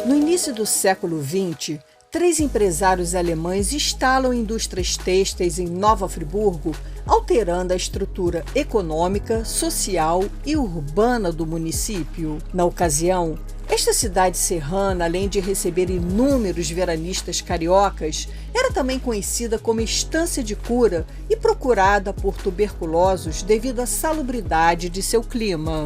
No início do século XX, 3 empresários alemães instalam indústrias têxteis em Nova Friburgo, alterando a estrutura econômica, social e urbana do município. Na ocasião, esta cidade serrana, além de receber inúmeros veranistas cariocas, era também conhecida como estância de cura e procurada por tuberculosos devido à salubridade de seu clima.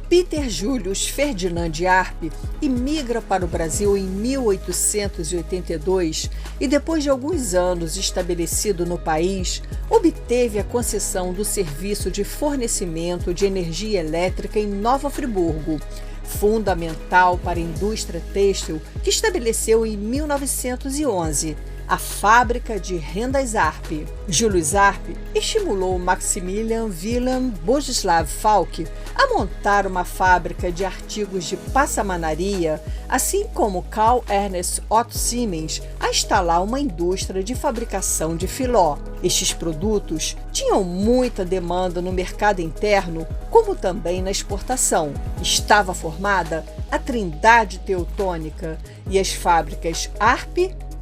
Peter Julius Ferdinand Arp imigra para o Brasil em 1882 e, depois de alguns anos estabelecido no país, obteve a concessão do serviço de fornecimento de energia elétrica em Nova Friburgo, fundamental para a indústria têxtil que estabeleceu em 1911. A fábrica de rendas Arp. Julius Arp estimulou Maximilian Wilhelm Bogislav Falck a montar uma fábrica de artigos de passamanaria, assim como Carl Ernst Otto Siemens a instalar uma indústria de fabricação de filó. Estes produtos tinham muita demanda no mercado interno, como também na exportação. Estava formada a Trindade Teutônica e as fábricas Arp,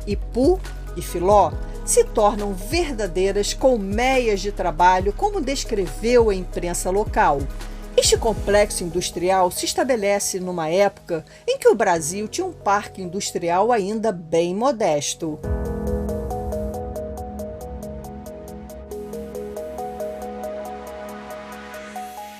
Ipu e Filó se tornam verdadeiras colmeias de trabalho, como descreveu a imprensa local. Este complexo industrial se estabelece numa época em que o Brasil tinha um parque industrial ainda bem modesto.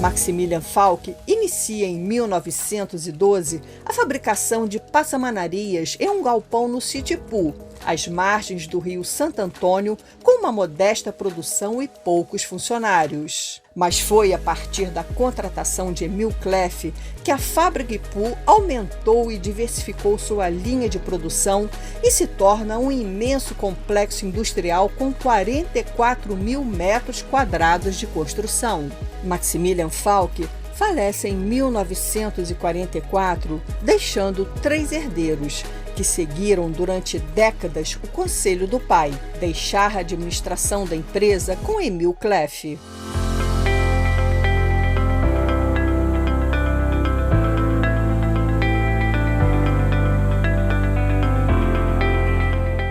Maximilian Falck inicia em 1912 a fabricação de passamanarias em um galpão no sítio Ipu, às margens do rio Santo Antônio, com uma modesta produção e poucos funcionários. Mas foi a partir da contratação de Emil Cleff que a fábrica Ipu aumentou e diversificou sua linha de produção e se torna um imenso complexo industrial com 44 mil metros quadrados de construção. Maximilian Falck falece em 1944, deixando 3 herdeiros, que seguiram durante décadas o conselho do pai, deixar a administração da empresa com Emil Cleff.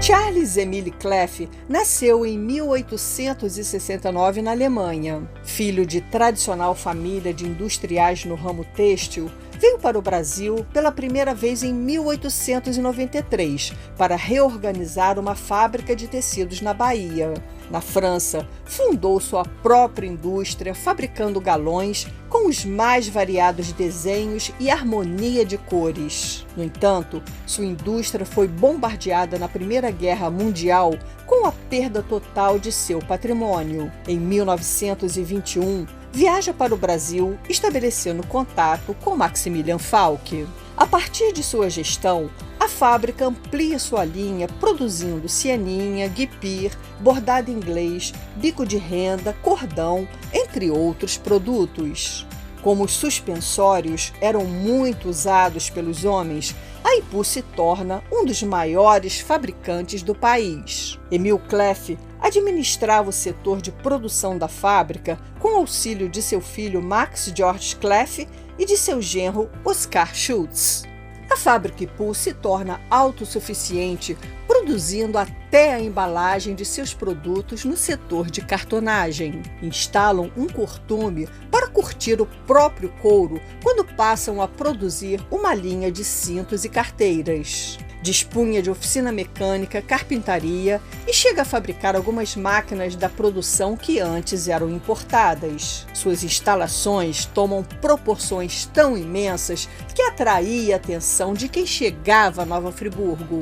Charles Emile Cleff nasceu em 1869 na Alemanha. Filho de tradicional família de industriais no ramo têxtil, veio para o Brasil pela primeira vez em 1893 para reorganizar uma fábrica de tecidos na Bahia. Na França, fundou sua própria indústria, fabricando galões com os mais variados desenhos e harmonia de cores. No entanto, sua indústria foi bombardeada na Primeira Guerra Mundial, com a perda total de seu patrimônio. Em 1921, viaja para o Brasil, estabelecendo contato com Maximilian Falck. A partir de sua gestão, a fábrica amplia sua linha, produzindo cianinha, guipir, bordado inglês, bico de renda, cordão, entre outros produtos. Como os suspensórios eram muito usados pelos homens, a Ipu se torna um dos maiores fabricantes do país. Emil Cleff administrava o setor de produção da fábrica com auxílio de seu filho Max George Cleff e de seu genro Oscar Schultz. A fábrica Ipu se torna autossuficiente, produzindo até a embalagem de seus produtos no setor de cartonagem. Instalam um curtume para curtir o próprio couro quando passam a produzir uma linha de cintos e carteiras. Dispunha de oficina mecânica, carpintaria e chega a fabricar algumas máquinas da produção que antes eram importadas. Suas instalações tomam proporções tão imensas que atraía a atenção de quem chegava a Nova Friburgo.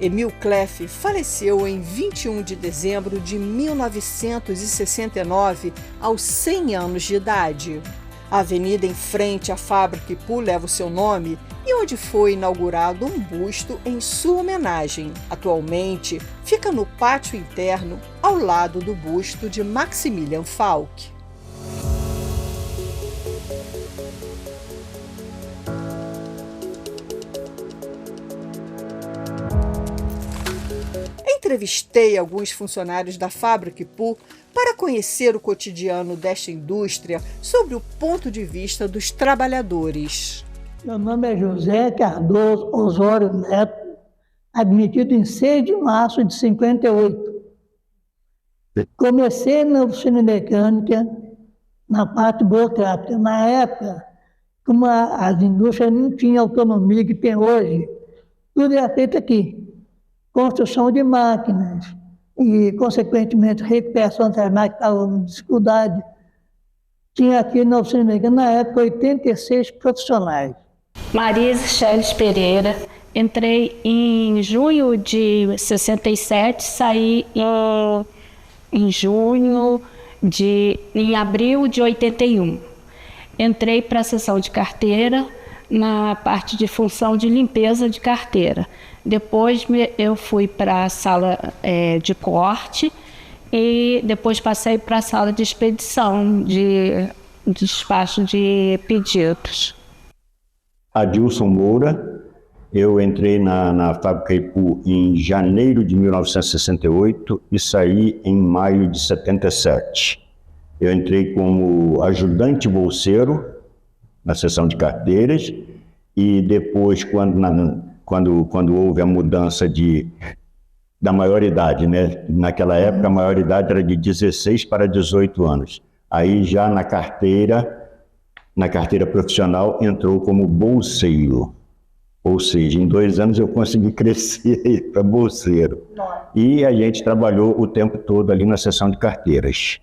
Emil Cleff faleceu em 21 de dezembro de 1969, aos 100 anos de idade. A avenida em frente à fábrica Ipu leva o seu nome e onde foi inaugurado um busto em sua homenagem. Atualmente, fica no pátio interno, ao lado do busto de Maximilian Falck. Entrevistei alguns funcionários da fábrica Ipu para conhecer o cotidiano desta indústria sob o ponto de vista dos trabalhadores. Meu nome é José Cardoso Osório Neto, admitido em 6 de março de 58. Comecei na oficina mecânica, na parte burocrática. Na época, como as indústrias não tinham autonomia que tem hoje, tudo era feito aqui. Construção de máquinas e, consequentemente, recuperação das máquinas que estavam em dificuldade. Tinha aqui na oficina mecânica, na época, 86 profissionais. Marisa Cheles Pereira, entrei em junho de 67, saí em abril de 81. Entrei para a seção de carteira, na parte de função de limpeza de carteira. Depois eu fui para a sala de corte e depois passei para a sala de expedição, de despacho de pedidos. Adilson Moura, eu entrei na fábrica Ipu em janeiro de 1968 e saí em maio de 77. Eu entrei como ajudante bolseiro na seção de carteiras e depois, quando houve a mudança da maioridade, né? Naquela época a maioridade era de 16 para 18 anos. Aí já na carteira profissional entrou como bolseiro. Ou seja, em 2 anos eu consegui crescer para bolseiro. E a gente trabalhou o tempo todo ali na seção de carteiras.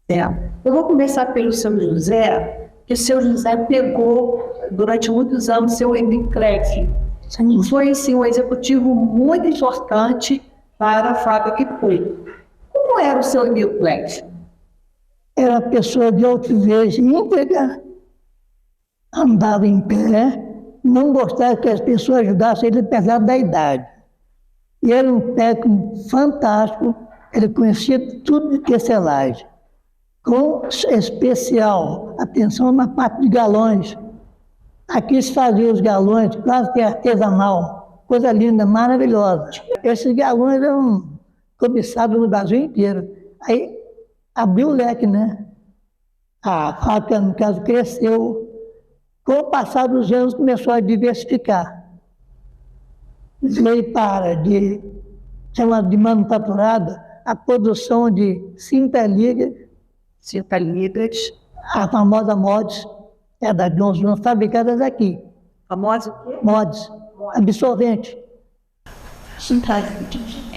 Eu vou começar pelo seu José, que o seu José pegou durante muitos anos seu Emílio Cleff. Foi assim, um executivo muito importante para a fábrica Ipu. Como era o seu Emílio Cleff? Era uma pessoa de altivez íntegra, andava em pé, não gostava que as pessoas ajudassem ele apesar da idade. E era um técnico fantástico, ele conhecia tudo de tecelagem, com especial atenção na parte de galões. Aqui se fazia os galões quase que artesanal, coisa linda, maravilhosa. Esses galões eram cobiçados no Brasil inteiro. Aí abriu o leque, né? A fábrica, no caso, cresceu. Com o passar dos anos, começou a diversificar. Veio para chamada de manufaturada, a produção de cinta-ligas, a famosa mods, da Johnson, fabricadas aqui. Famosa o quê? Mods, absorvente.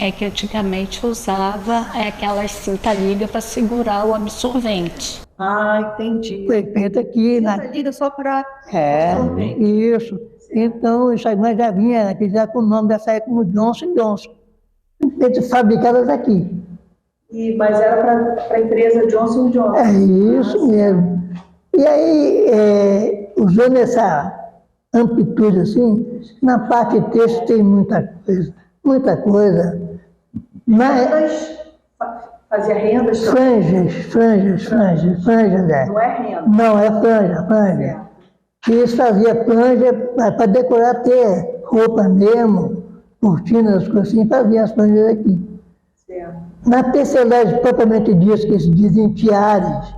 É que antigamente usava aquelas cinta-liga para segurar o absorvente. Ah, entendi. Foi feito aqui. Cinta-liga só para... Isso. Então, isso aí nós já vinha, já com o nome dessa época como Johnson & Johnson. Fabricadas aqui. Mas era para a empresa Johnson & Johnson. É isso mesmo. E aí, usando essa amplitude assim, na parte de texto tem muita coisa. Rendas, fazia rendas? Franjas, é. Não é renda? Não, é franja. E isso fazia franja para decorar até roupa mesmo, cortinas, coisas assim, fazia as franjas aqui. Certo. Na tecelagem propriamente dita, que se dizem tiares,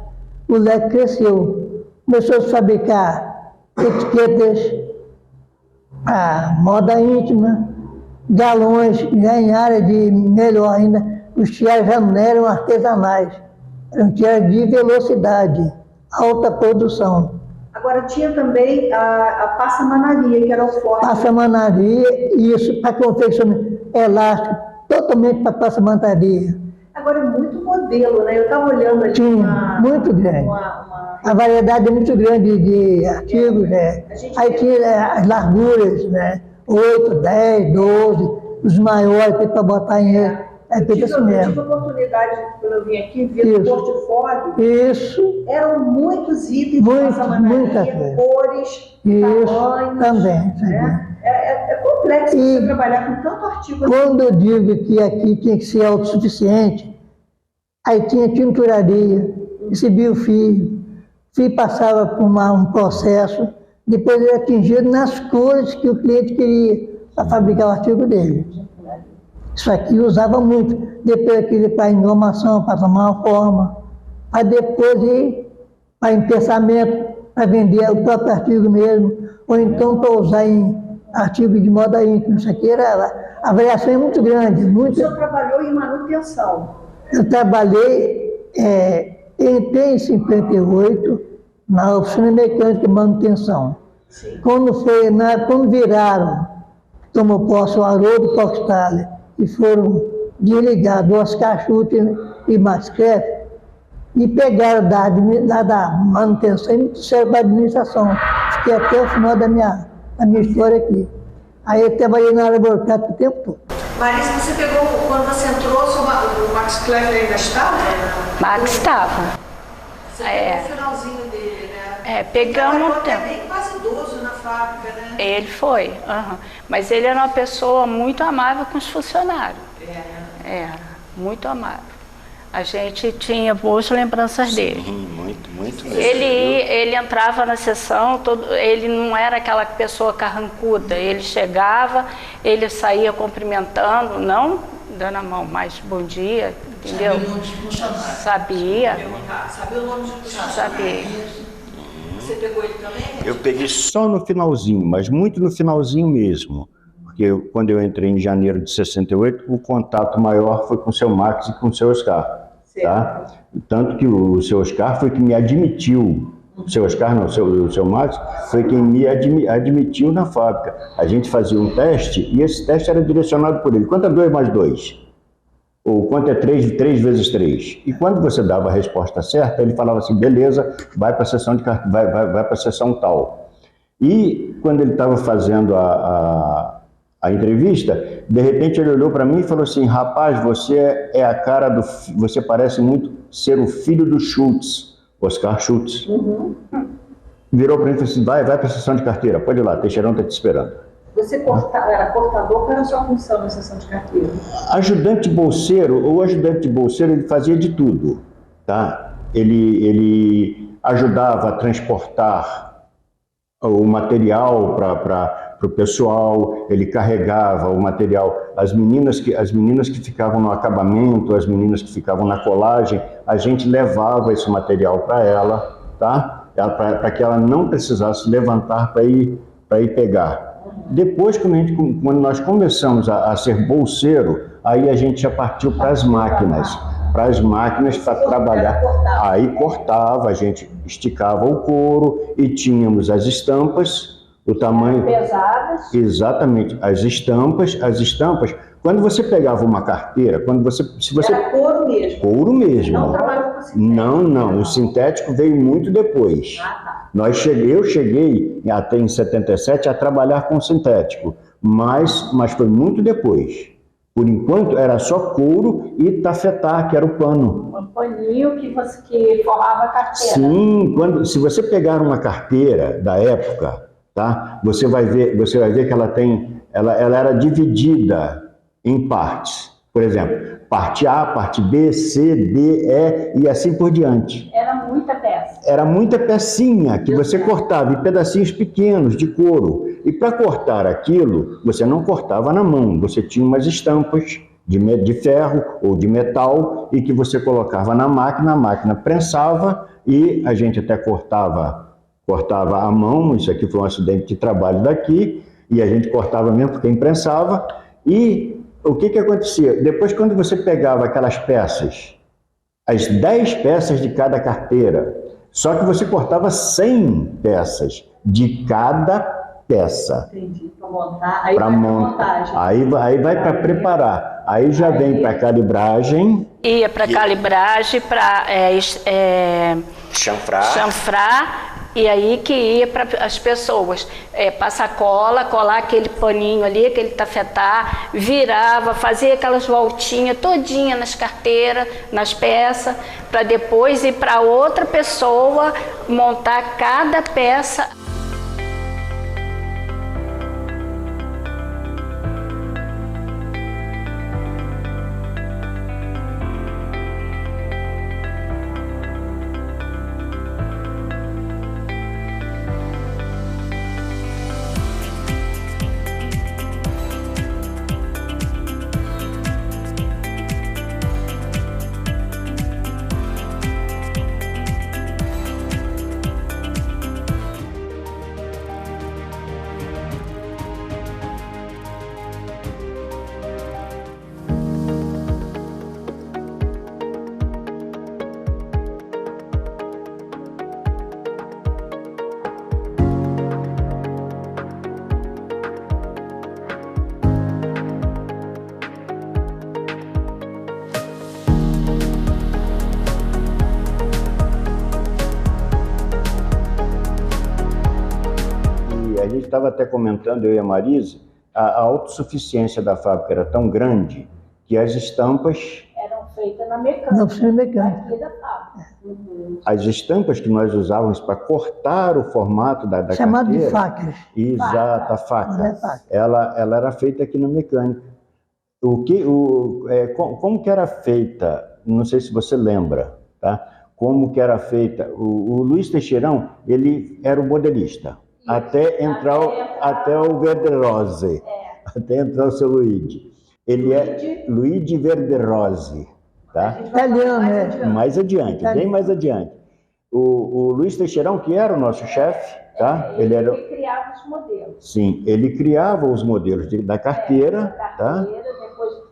o leque cresceu. Começou a fabricar etiquetas, a moda íntima, galões, já em área de melhor ainda, os tiares já não eram artesanais, eram tiares de velocidade, alta produção. Agora tinha também a passamanaria, que era o forte. Passamanaria, isso, para confeccionamento elástico, totalmente para passamanaria. Agora é muito modelo, né? Eu estava olhando ali. Tinha, muito grande. A variedade é muito grande de artigos, né? Aí tinha as larguras, né? 8, 10, 12, os maiores para botar em... Eu tive a oportunidade, quando eu vim aqui, ver o portfólio. Isso. Eram muitos itens de passamanaria, cores, tamanhos. Também. Né? É complexo você trabalhar com tanto artigo. Quando eu digo que aqui tinha que ser autossuficiente, aí tinha tinturaria, recebia o fio passava por um processo, depois ele atingido nas cores que o cliente queria para fabricar o artigo dele. Isso aqui usava muito, depois aquilo para englomação, para tomar uma forma, para depois ir para empeçamento, para vender o próprio artigo mesmo, ou então para usar em artigo de moda íntima. Isso aqui era, a variação é muito grande. O senhor trabalhou em manutenção? Eu trabalhei, entrei em 58 na oficina mecânica de manutenção. Sim. Quando viraram, tomou posse o Haroldo Postale e foram desligar do Oscar Schutter e Mascref, e pegaram da manutenção e me trouxeram para a administração. Fiquei até o final da minha história aqui. Aí eu trabalhei na área burocrática o tempo todo. Marisa, você pegou, quando você entrou, o Max Kleber ainda estava? Max estava. Você pegou o finalzinho dele, né? Pegamos o tempo. Ele bem quase idoso na fábrica, né? Ele foi, mas ele era uma pessoa muito amável com os funcionários. Era, muito amável. A gente tinha boas lembranças dele. Muito mesmo. Ele entrava na sessão, ele não era aquela pessoa carrancuda. Ele chegava, ele saía cumprimentando, não dando a mão, mas bom dia, entendeu? Sabia o nome de funcionário. Sabia. Sabia o nome de funcionário. Sabia. Você pegou ele também? Eu peguei só no finalzinho, mas muito no finalzinho mesmo. Porque quando eu entrei em janeiro de 68, o contato maior foi com o seu Max e com o seu Oscar. Tá? Tanto que o seu Oscar foi que me admitiu. O seu Oscar não, o seu Max foi quem me admitiu na fábrica. A gente fazia um teste e esse teste era direcionado por ele. Quanto é 2 mais 2? Ou quanto é 3 vezes 3? E quando você dava a resposta certa, ele falava assim, beleza, vai para a sessão vai para a sessão tal. E quando ele estava fazendo a entrevista, de repente ele olhou para mim e falou assim, rapaz, você é a cara do... Você parece muito ser o filho do Schultz, Oscar Schultz. Virou para mim e falou assim, vai para a sessão de carteira, pode ir lá, Teixeirão está te esperando. Você era portador, qual era a sua função na sessão de carteira? Ajudante bolseiro, o ajudante de bolseiro, ele fazia de tudo, tá? Ele ajudava a transportar o material para o pessoal, ele carregava o material, as meninas que ficavam no acabamento, as meninas que ficavam na colagem, a gente levava esse material para ela, tá? Para que ela não precisasse levantar para ir pegar. Depois, quando nós começamos a ser bolseiro, aí a gente já partiu para as máquinas para trabalhar. Aí cortava, a gente esticava o couro e tínhamos as estampas, o tamanho... Pesadas? Exatamente, as estampas. Quando você pegava uma carteira, Era couro mesmo? Couro mesmo. Não trabalhou com sintético? Não, o sintético veio muito depois. Tá. Eu cheguei até em 77 a trabalhar com sintético, mas foi muito depois. Por enquanto era só couro e tafetá, que era o pano. Um paninho que forrava a carteira. Sim, se você pegar uma carteira da época, tá? Você vai ver que ela era dividida em partes. Por exemplo, parte A, parte B, C, D, E e assim por diante. Era muita peça. Era muita pecinha que você cortava em pedacinhos pequenos de couro. E para cortar aquilo, você não cortava na mão, você tinha umas estampas de ferro ou de metal e que você colocava na máquina, a máquina prensava e a gente até cortava a mão. Isso aqui foi um acidente de trabalho daqui, e a gente cortava mesmo porque imprensava. E o que acontecia? Depois, quando você pegava aquelas peças, as 10 peças de cada carteira, só que você cortava 100 peças de cada peça. Entendi, para montar. Aí vai para montagem. Aí vai para preparar. Aí já vem para calibragem. Ia para calibragem, para chanfrar. E aí que ia para as pessoas passar colar aquele paninho ali, aquele tafetá, virava, fazia aquelas voltinhas todinha nas carteiras, nas peças, para depois ir para outra pessoa montar cada peça. a gente estava até comentando, eu e a Marisa, a autossuficiência da fábrica era tão grande que as estampas... Eram feitas na mecânica. Na oficina mecânica. Aqui da fábrica. As estampas que nós usávamos para cortar o formato da Chamado carteira... de facas. Exato, a faca. Ela era feita aqui na mecânica. Como que era feita? Não sei se você lembra, tá? Como que era feita? O Luiz Teixeirão, ele era o modelista. Até o Verderose. Até entrar o seu Luigi. Ele é Luigi Verderose. Tá? Italiano, né? Mais adiante, bem mais adiante. O Luiz Teixeirão, que era o nosso chefe, tá? Ele criava os modelos. Sim, ele criava os modelos da carteira, tá? Depois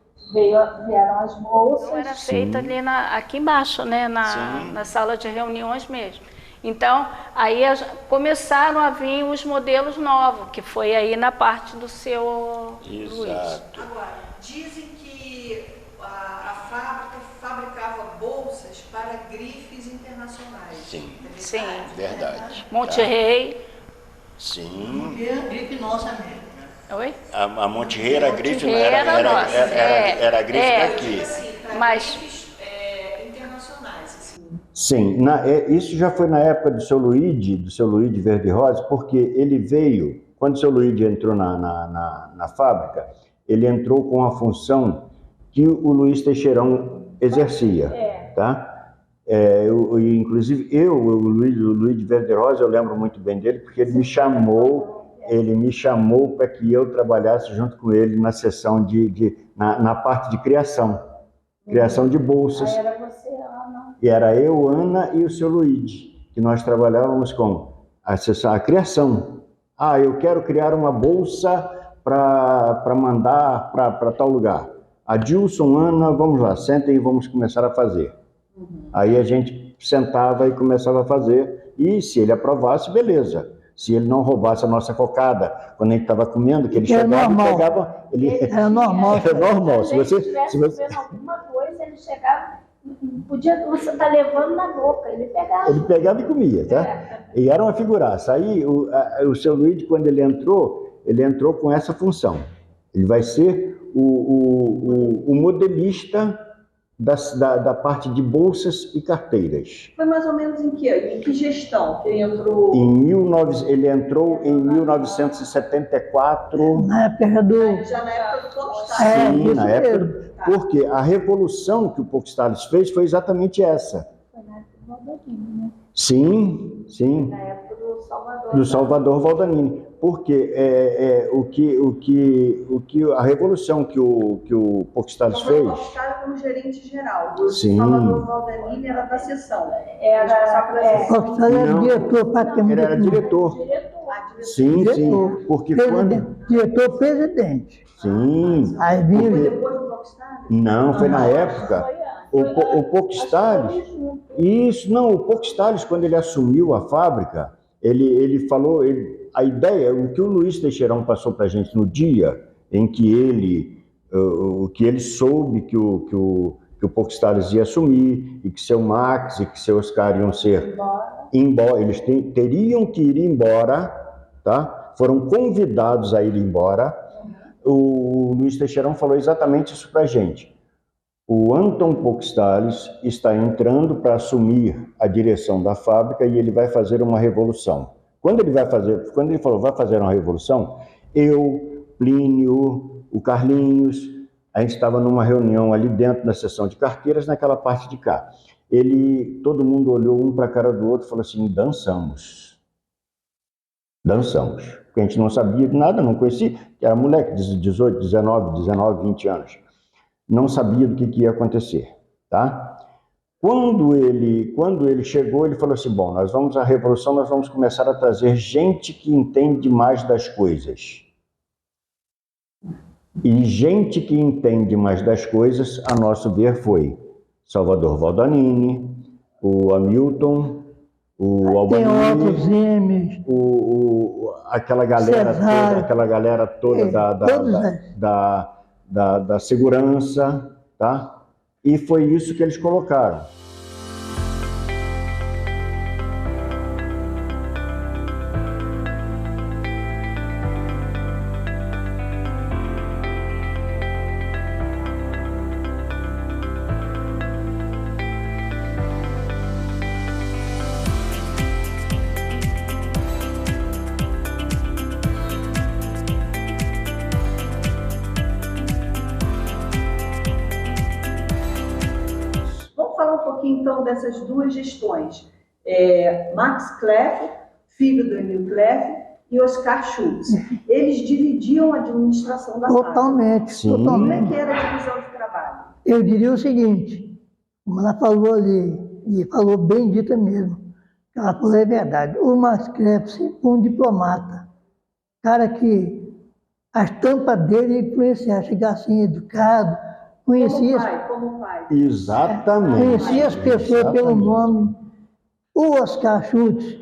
vieram as bolsas. Então, era feita ali aqui embaixo, né? Na sala de reuniões mesmo. Então, aí começaram a vir os modelos novos, que foi aí na parte do seu Luiz. Agora, dizem que a fábrica fabricava bolsas para grifes internacionais. Sim, Sim. verdade. Monterrey. Sim. Grife nossa mesmo, né? Oi? A Monterrey era a grife, nossa. era a grife daqui. Mas internacionais, assim. Sim, isso já foi na época do seu Luigi Verde-Rosa, porque ele veio, quando o seu Luigi entrou na fábrica, ele entrou com a função que o Luiz Teixeirão exercia, tá? Inclusive o Luiz Verde-Rosa, eu lembro muito bem dele, porque ele me chamou para que eu trabalhasse junto com ele na seção na parte de criação de bolsas. Aí era você, Ana. E era eu, Ana e o seu Luigi, que nós trabalhávamos com a criação. Eu quero criar uma bolsa para mandar para tal lugar. Adilson, Ana, vamos lá, sentem e vamos começar a fazer. Aí a gente sentava e começava a fazer, e se ele aprovasse, beleza. Se ele não roubasse a nossa cocada quando a gente estava comendo, que ele chegava e pegava... É normal. É normal. Se você vendo alguma coisa, ele chegava, você tá levando na boca, ele pegava. Ele pegava e comia, tá? E era uma figuraça. Aí o seu Luiz, quando ele entrou com essa função. Ele vai ser o modelista da parte de bolsas e carteiras. Foi mais ou menos em que gestão que ele entrou? Ele entrou em 1974. Na época do... Já na época do Popstar. Sim, na época. Porque a revolução que o Popstars fez foi exatamente essa. Foi na época do Valdanini, né? Sim. Na época do Salvador. Do Salvador Valdanini. Porque a revolução que o Popstars fez... O Popstar como gerente geral. O Sim. Salvador Valdanini era da seção. Popstar era diretor, praticamente. Ele era diretor. Sim. Porque quando... Diretor-presidente. Sim. Aí vinha... Depois do Popstar? Não, foi na época. O Popstars... o Popstars, quando ele assumiu a fábrica, ele falou... A ideia, o que o Luiz Teixeirão passou para a gente no dia em que ele soube que o Popstars ia assumir, e que seu Max e que seu Oscar iam ser embora, eles teriam que ir embora, tá? Foram convidados a ir embora. O Luiz Teixeirão falou exatamente isso para a gente. O Anton Popstars está entrando para assumir a direção da fábrica e ele vai fazer uma revolução. Quando ele falou vai fazer uma revolução, eu, Plínio, o Carlinhos, a gente estava numa reunião ali dentro da seção de carteiras, naquela parte de cá. Todo mundo olhou um para a cara do outro e falou assim, dançamos. Porque a gente não sabia de nada, não conhecia, era moleque de 18, 19, 20 anos. Não sabia do que ia acontecer, tá? Quando ele chegou, ele falou assim, bom, nós vamos à revolução, nós vamos começar a trazer gente que entende mais das coisas. E gente que entende mais das coisas, a nosso ver, foi Salvador Valdanini, o Hamilton, o Albanini, aquela galera toda da segurança, tá? E foi isso que eles colocaram. então, dessas duas gestões. Max Kleff, filho do Emil Kleff, e Oscar Schultz. Eles dividiam a administração da fábrica. Totalmente, Sim. Como totalmente. é que era a divisão de trabalho? Eu diria o seguinte, como ela falou ali, e falou bem dita mesmo, que ela falou é verdade. O Max Kleff sempre foi um diplomata, cara que a estampa dele influenciava, chegar assim, educado, conhecia, Como pai. Exatamente. conhecia as pessoas pelo Exatamente. nome. O Oscar Schultz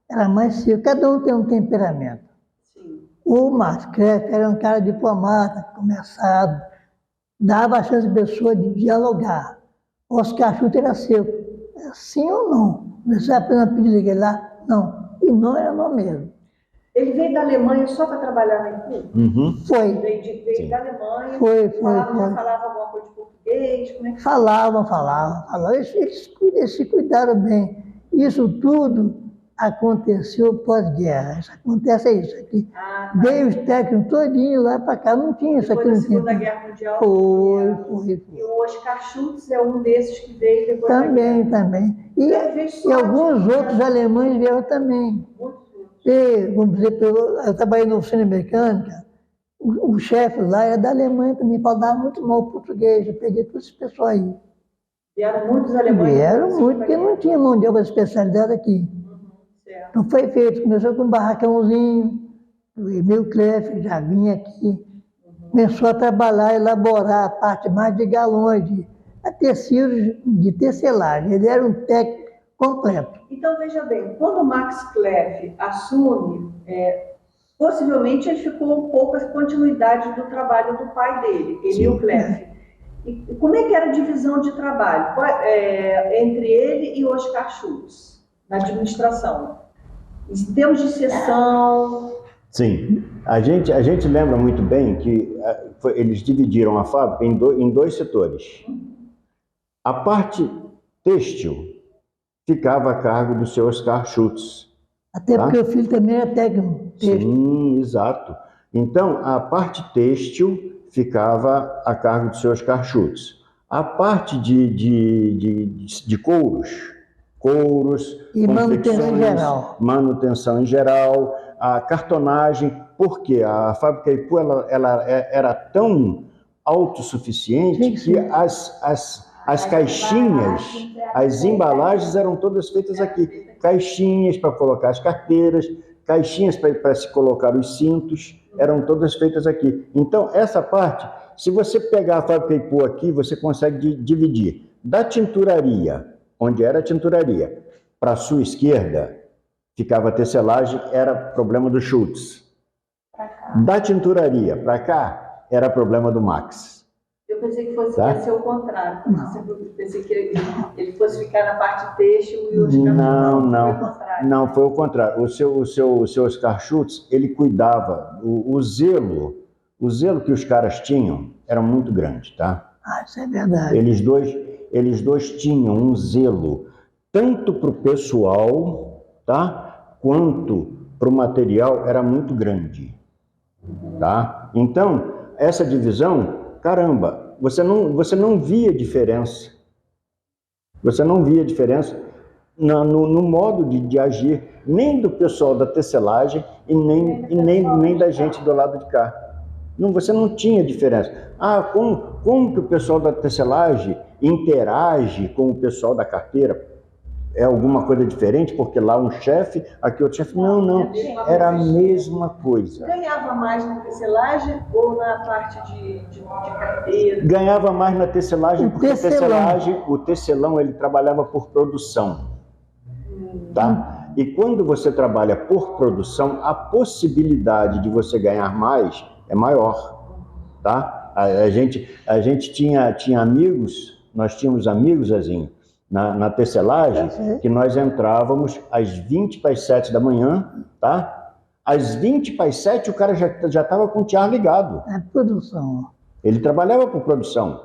era mais seco, cada um tem um temperamento. Sim. O Max Kleff era um cara diplomata, conversado, dava a chance à pessoa de dialogar. O Oscar Schultz era seco, sim ou não? Você apenas pedir aquele lá? Não. E não era não mesmo. Ele veio da Alemanha só para trabalhar na Cuba? Uhum. Foi. Veio da Alemanha, Foi. já falava alguma coisa de português? Como é que Falavam. Eles se cuidaram bem. Isso tudo aconteceu pós-guerra. Isso acontece isso aqui. tá. Veio os técnicos todinho lá para cá, não tinha isso aqui. Depois da Não tinha. Segunda Guerra Mundial? Foi. E o Oscar Schultz é um desses que veio depois da guerra. Também. Ele veio só E alguns de- outros alemães vieram também. Muitos outros. Vamos dizer, eu trabalhei na oficina mecânica, o chefe lá era da Alemanha também, falava muito mal português, eu peguei todo esse pessoal aí. Vieram muitos alemães. Vieram muito, porque não tinha mão de obra especializada aqui. Certo. Então foi feito, começou com um barracãozinho, o Emil Kleff já vinha aqui, começou a trabalhar, elaborar a parte mais de galões, de tecidos de tecelagem, ele era um técnico completo. Então, veja bem, quando o Max Kleff assume, possivelmente ele ficou um pouco a continuidade do trabalho do pai dele, Emil Kleff. E como é que era a divisão de trabalho entre ele e Oscar Schultz, na administração? Em termos de sessão... Sim. A gente lembra muito bem que eles dividiram a fábrica em dois setores. A parte têxtil ficava a cargo do seu Oscar Schultz. Até porque o filho também é técnico. Sim, exato. Então, a parte têxtil ficava a cargo do seu Oscar Schultz. A parte de couros, E manutenção em geral. Manutenção em geral, a cartonagem, porque a fábrica Ipu ela era tão autossuficiente que as caixinhas, as embalagens eram todas feitas aqui. Caixinhas para colocar as carteiras, caixinhas para se colocar os cintos, eram todas feitas aqui. Então, essa parte, se você pegar a fábrica Ipu aqui, você consegue dividir. Da tinturaria, onde era a tinturaria, para a sua esquerda, ficava a tecelagem, era problema do Schultz. Da tinturaria para cá, era problema do Max. Eu pensei que fosse ser o contrário. Eu pensei que ele fosse ficar na parte têxtil e o Oscar Não, foi o contrário. O seu Oscar Schultz, ele cuidava, o zelo que os caras tinham era muito grande, tá? Isso é verdade. Eles dois tinham um zelo, tanto para o pessoal, tá? Quanto para o material, era muito grande, tá? Então, essa divisão, caramba, você não via diferença. Você não via diferença no modo de agir, nem do pessoal da tecelagem e nem da gente do lado de cá. Você não tinha diferença. Como que o pessoal da tecelagem interage com o pessoal da carteira? É alguma coisa diferente, porque lá um chefe, aqui outro chefe. Não, era a mesma coisa. Ganhava mais na tecelagem ou na parte de carteira? Ganhava mais na tecelagem, porque o tecelão ele trabalhava por produção. Tá? E quando você trabalha por produção, a possibilidade de você ganhar mais é maior. Tá? A gente tinha amigos, nós tínhamos amigos, Zezinho, na tecelagem, que nós entrávamos às 20 para as 7 da manhã, tá? Às 20 para as 7 o cara já estava com o tiar ligado. É produção. Ele trabalhava por produção.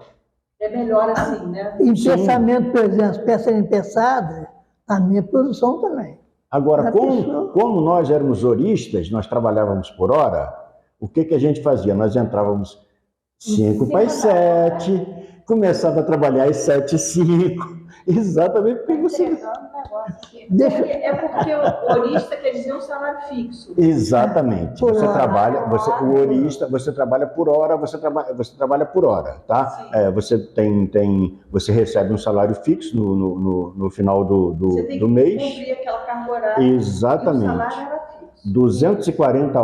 É melhor assim, né? Empeçamento, por exemplo, as peças empeçadas, a minha produção também. Agora, como nós éramos horistas, nós trabalhávamos por hora, o que a gente fazia? Nós entrávamos 5 para as 7, começava a trabalhar às 7h05. Exatamente porque você... É porque o horista quer dizer um salário fixo. Exatamente. Você trabalha, o horista, você trabalha por hora, você trabalha por hora, tá? Você recebe um salário fixo no final do mês. Você tem que cumprir aquela carga horária. Exatamente. E o salário era fixo. 240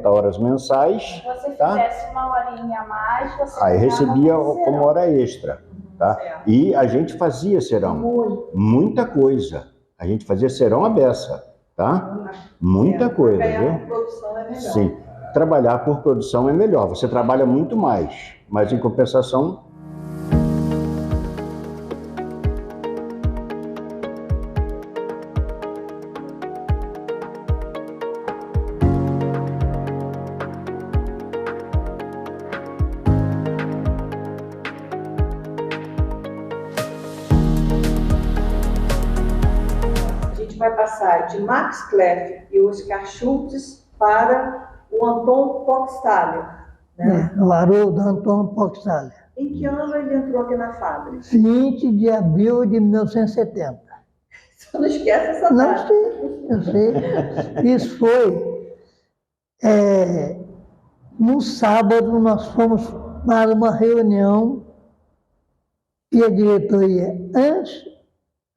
horas mensais. Se você tá? fizesse uma horinha a mais, você aí recebia como como hora extra. Tá? E a gente fazia serão. Muita coisa. A gente fazia serão à beça. Tá? Muita coisa. Trabalhar por produção é melhor. Sim. Trabalhar por produção é melhor. Você trabalha muito mais. Mas em compensação... Vai passar de Max Kleff e Oscar Schultz para o Anton Poxtaler. Né? O Haroldo Anton Poxtaler. Em que ano ele entrou aqui na fábrica? 20 de abril de 1970. Você não esquece essa data. Não sei, eu sei. Isso foi... no sábado nós fomos para uma reunião e a diretoria antes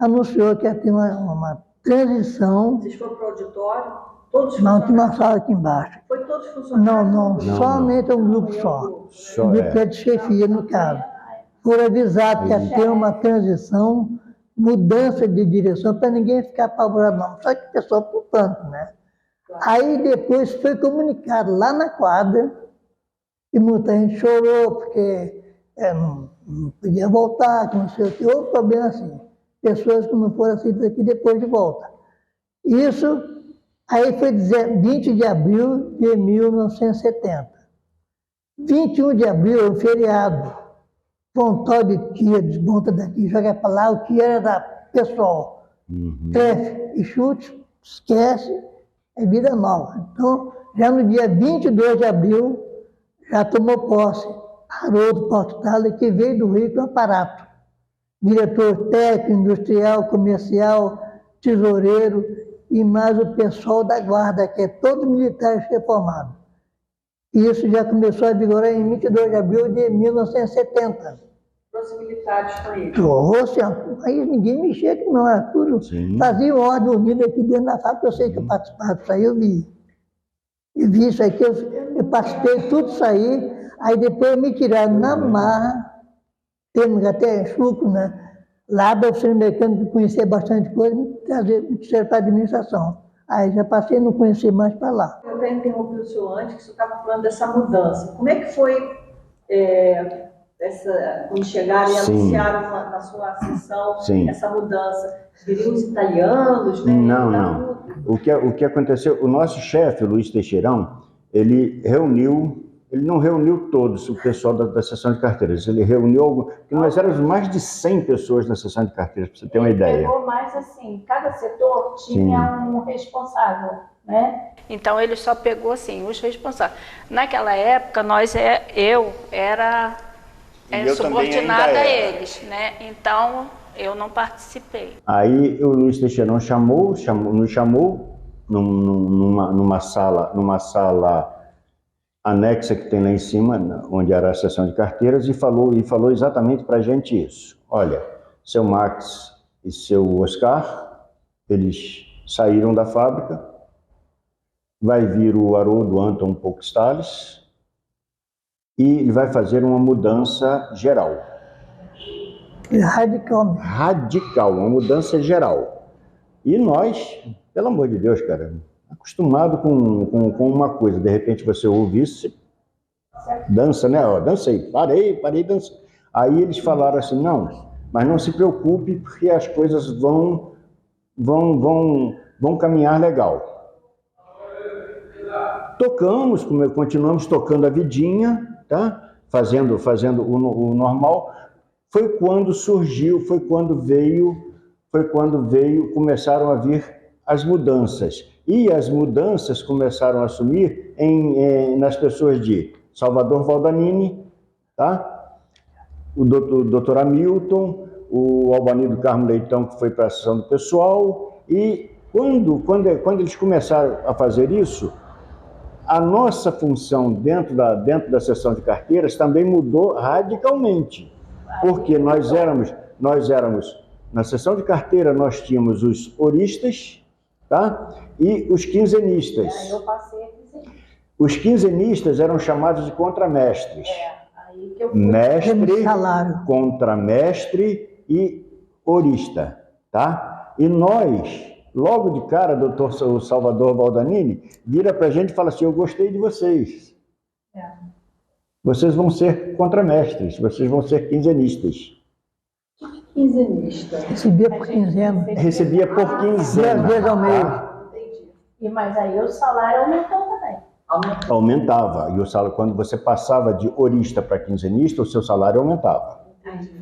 anunciou que ia ter uma transição. Vocês foram para o auditório? Todos Não, tinha uma funcionários? sala aqui embaixo. Foi todos funcionários? Não, somente um grupo só. Um grupo de chefia, no caso. Foram avisados que ia ter uma transição, mudança de direção, para ninguém ficar apavorado, não. Só que o pessoal por tanto, né? Aí depois foi comunicado lá na quadra, e muita gente chorou, porque não podia voltar, que não sei o que, outro problema assim. Pessoas que não foram aceitas aqui depois de volta. Isso, aí foi 20 de abril de 1970. 21 de abril é um feriado. Um tal de tia desmonta daqui, joga para lá, o tia era da pessoal. Kleff e Schultz, esquece, é vida nova. Então, já no dia 22 de abril, já tomou posse Haroldo Poxtaler, que veio do Rio com aparato. Diretor técnico, industrial, comercial, tesoureiro e mais o pessoal da guarda, que é todos militares reformados. E isso já começou a vigorar em 22 de abril de 1970. Trouxe militares com ele. Trouxe, aí ninguém mexia aqui não, era tudo. Sim. Fazia ordem unida aqui dentro da fábrica, eu sei que eu participava disso aí, eu vi. Eu vi isso aqui, eu participei tudo isso aí depois me tiraram na marra. Temos até chuco, né? Lá da oficina mecânica, conhecer bastante coisa, me trouxeram para a administração. Aí já passei a não conhecer mais para lá. Eu até interrompi o senhor antes, que o senhor estava falando dessa mudança. Como é que foi quando chegaram e anunciaram na sua sessão essa mudança? Viriam os italianos, né? Não. O que aconteceu, o nosso chefe, Luiz Teixeirão, ele não reuniu todos o pessoal da sessão de carteiras, ele reuniu, porque nós éramos mais de 100 pessoas na sessão de carteiras, para você ter uma ideia. Pegou mais assim, cada setor tinha um responsável, né? Então ele só pegou assim, os responsáveis. Naquela época, eu era subordinada a eles, né? Então eu não participei. Aí o Luiz Teixeirão nos chamou numa sala anexa que tem lá em cima, onde era a sessão de carteiras, e falou exatamente para a gente isso. Olha, seu Max e seu Oscar, eles saíram da fábrica, vai vir o Haroldo Anton Poxtaler e ele vai fazer uma mudança geral. Radical, uma mudança geral. E nós, pelo amor de Deus, cara, acostumado com uma coisa, de repente você ouve isso, dança, né? Ó, dancei, parei, dança. Aí eles falaram assim, não, mas não se preocupe, porque as coisas vão caminhar legal. Continuamos tocando a vidinha, tá? Fazendo o normal. Foi quando começaram a vir as mudanças. E as mudanças começaram a assumir nas pessoas de Salvador Valdanini, tá? o doutor Hamilton, o Albani do Carmo Leitão, que foi para a sessão do pessoal, e quando eles começaram a fazer isso, a nossa função dentro da sessão de carteiras também mudou radicalmente, porque nós éramos, na sessão de carteira nós tínhamos os oristas, tá? E os quinzenistas. Eu passei a quinzenista. Os quinzenistas eram chamados de contramestres. Aí que eu fui. Mestre, contramestre e orista, tá? E nós, logo de cara, doutor Salvador Baldanini vira para a gente e fala assim: eu gostei de vocês. Vocês vão ser contramestres, vocês vão ser quinzenistas. Quinzenista. Recebia por quinzena. Recebia por quinzena. 10 vezes ao mês. Entendi. Mas aí o salário aumentou também. Aumentava. E o salário, quando você passava de orista para quinzenista, o seu salário aumentava.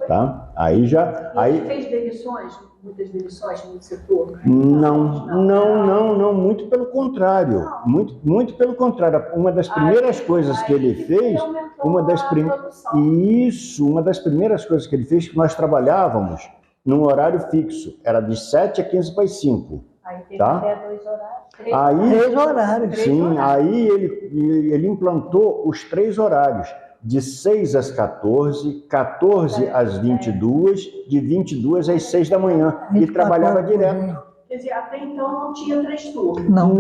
Tá? Aí já. Aí fez demissões, muitas demissões no setor? Não, muito pelo contrário. Muito pelo contrário. Uma das primeiras coisas que ele fez, uma das primeiras coisas que ele fez, que nós trabalhávamos num horário fixo, era de 7 a 15 para as 5. Aí teve tá? até 2 horários. 3 horários. Sim, aí ele implantou os 3 horários. De 6 às 14, 14 às 22, de 22 às 6 da manhã. E trabalhava direto. Quer dizer, até então não tinha 3 turnos. Não.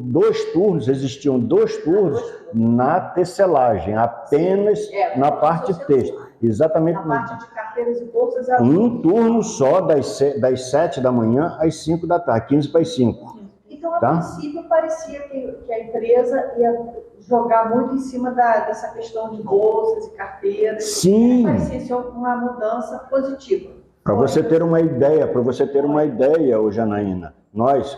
2 turnos, existiam 2 turnos na tecelagem, apenas na parte texto. Exatamente. Na parte de carteiras e bolsas. Um turno só, das 7 da manhã às 5 da tarde, 15 para as 5. Então, a princípio, parecia que a empresa ia jogar muito em cima dessa questão de bolsas e carteiras. Sim. Parecia ser uma mudança positiva. Para você ter uma ideia, ô Janaína,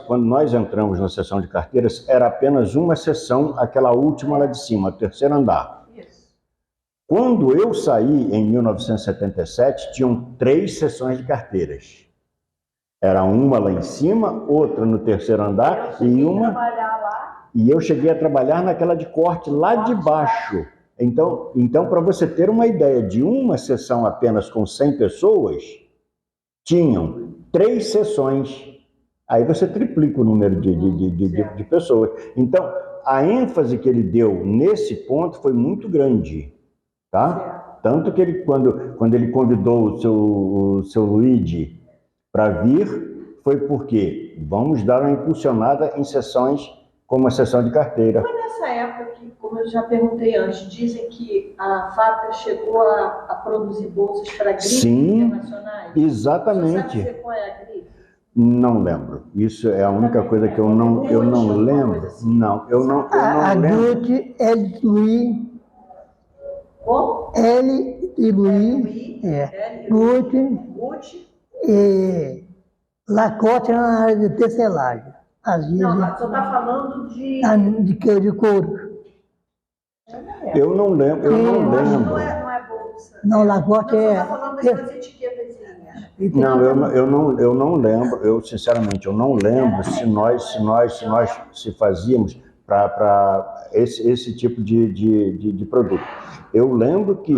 quando nós entramos na sessão de carteiras, era apenas uma sessão, aquela última lá de cima, o terceiro andar. Isso. Quando eu saí, em 1977, tinham 3 sessões de carteiras. Era uma lá em cima, outra no terceiro andar e eu cheguei a trabalhar naquela de corte lá de baixo. Então para você ter uma ideia de uma sessão apenas com 100 pessoas, tinham 3 sessões. Aí você triplica o número de pessoas. Então, a ênfase que ele deu nesse ponto foi muito grande, tá? Tanto que ele, quando ele convidou o seu Luigi para vir, foi porque vamos dar uma impulsionada em sessões como a sessão de carteira. Foi nessa época que, como eu já perguntei antes, dizem que a fábrica chegou a produzir bolsas para grifes internacionais? Sim, exatamente. Você sabe qual é a grife? Não lembro. Isso é a única coisa que eu não lembro. Não, eu não lembro. A Gucci, L. Louis. Como? L. e Louis. Gucci. E Lacoste na área de tecelagem. Às vezes, Não, mas você está falando de... de couro. Eu não lembro. Não é bolsa. Não, Lacoste Você é... está falando das etiquetas. Não, eu não lembro. Eu sinceramente eu não lembro se fazíamos para esse tipo de produto. Eu lembro que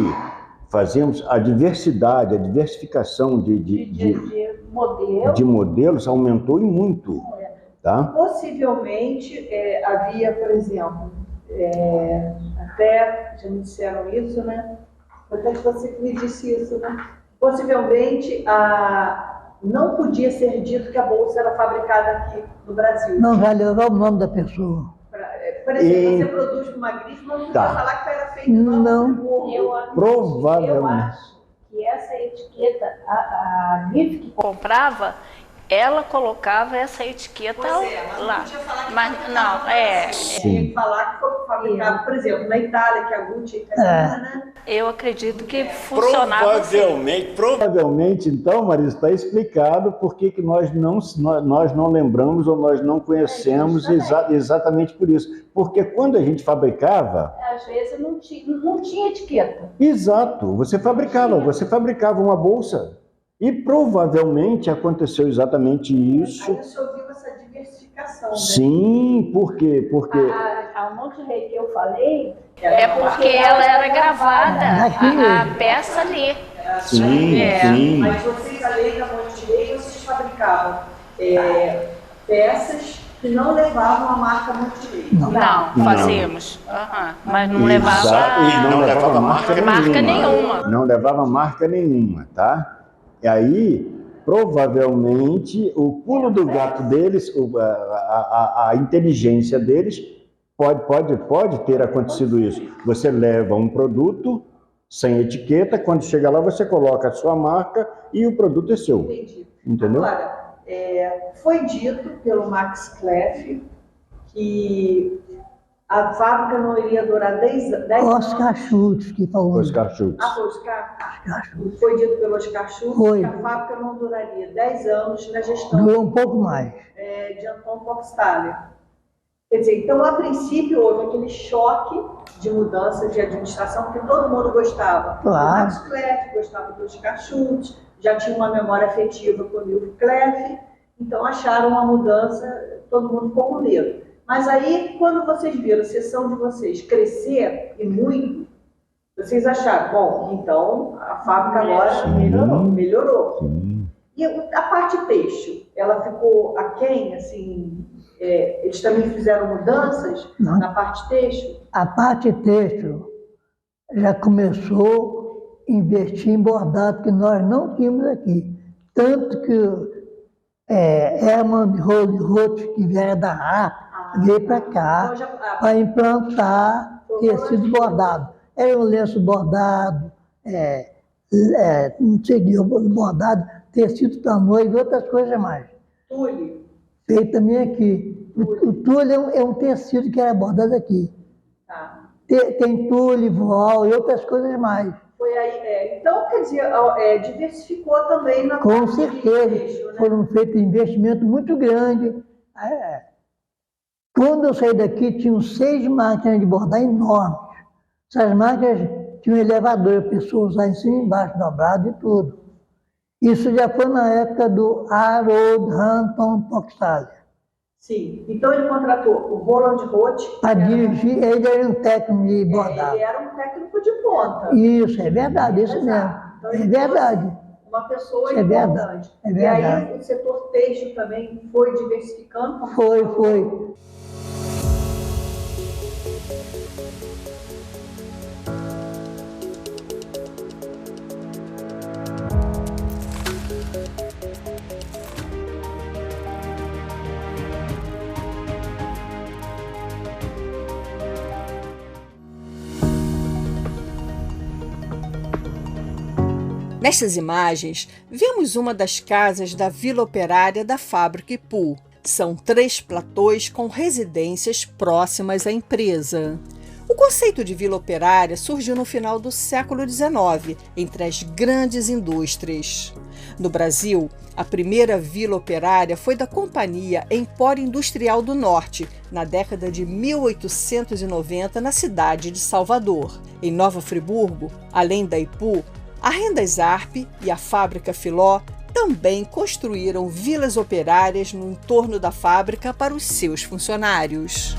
fazíamos a diversificação de modelos aumentou e muito. Tá? Possivelmente havia, por exemplo, até já me disseram isso, né? Até que você me disse isso, né? Possivelmente não podia ser dito que a bolsa era fabricada aqui no Brasil. Não vai levar o nome da pessoa. Por exemplo, você produz uma grife, mas não podia falar que era feito no Provavelmente. Eu acho que essa etiqueta, a grife que comprava, ela colocava essa etiqueta lá. Não podia falar que mas não, Tinha que falar que foi fabricado, por exemplo, na Itália, que a Gucci é italiana, né? Eu acredito que funcionava Provavelmente, então, Marisa, está explicado por que nós não lembramos ou nós não conhecemos exatamente por isso. Porque quando a gente fabricava... Às vezes não tinha etiqueta. Exato, você fabricava uma bolsa. E provavelmente aconteceu exatamente isso. Aí você ouviu essa diversificação, né? Sim, por quê? Porque... A A Monte Rei que eu falei... É porque ela era gravada, Aqui. a peça ali. Sim, É. sim. Mas vocês, além da Monte Rei, vocês fabricavam peças que não levavam a marca Monte Rei. Não, fazíamos. Mas não levava E não levava marca nenhuma. Não levava marca nenhuma, tá? E aí, provavelmente, o pulo do gato deles, a inteligência deles, pode ter acontecido isso. Você leva um produto sem etiqueta, quando chega lá você coloca a sua marca e o produto é seu. Entendi. Entendeu? Agora, foi dito pelo Max Kleff que a fábrica não iria durar 10 anos. Oscar Schultz que falou. Oscar Schultz. Foi Oscar? Oscar Schultz. Foi dito pelo Oscar Schultz Foi. que a fábrica não duraria 10 anos na gestão Durou um pouco mais. de Anton Forstaller. Quer dizer, então, a princípio, houve aquele choque de mudança de administração, porque todo mundo gostava. Claro. O Max Kleff gostava do Oscar Schultz, já tinha uma memória afetiva com o Nilf Kleff, então acharam uma mudança, todo mundo ficou com medo. Mas aí, quando vocês viram a seção de vocês crescer, e muito, vocês acharam, bom, então a fábrica agora melhorou. Sim. E a parte têxtil, ela ficou aquém, assim, eles também fizeram mudanças Não. na parte têxtil? A parte têxtil já começou a investir em bordado que nós não tínhamos aqui. Tanto que Hermann Roth, que veio da RAP, veio para cá para implantar tecido bordado. Era um lenço bordado, não sei bordado, tecido para noiva e outras coisas mais. Tule. Feito também aqui. O tule é um tecido que era bordado aqui. Tá. Tem tule, voal e outras coisas mais. Foi aí, então, quer dizer, diversificou também na Com parte de certeza. têxtil, né? Foram feitos investimentos muito grandes. Quando eu saí daqui, tinham 6 máquinas de bordar enormes. Essas máquinas tinham um elevador, a pessoa usava em cima e embaixo, dobrado e tudo. Isso já foi na época do Harold Hampton Forstaller. Sim, então ele contratou o Roland Roth. Para dirigir, ele era um técnico de bordado. Ele era um técnico de ponta. Isso, é verdade, isso mesmo. Exato. Então, É ele verdade. trouxe uma pessoa É importante. verdade, é E verdade. aí o setor têxtil também foi diversificando? como Foi, você falou? foi. Nestas imagens, vemos uma das casas da Vila Operária da Fábrica Ipu. São 3 platôs com residências próximas à empresa. O conceito de vila operária surgiu no final do século XIX, entre as grandes indústrias. No Brasil, a primeira vila operária foi da Companhia Empório Industrial do Norte, na década de 1890, na cidade de Salvador. Em Nova Friburgo, além da Ipu, a Rendas Arp e a Fábrica Filó também construíram vilas operárias no entorno da fábrica para os seus funcionários.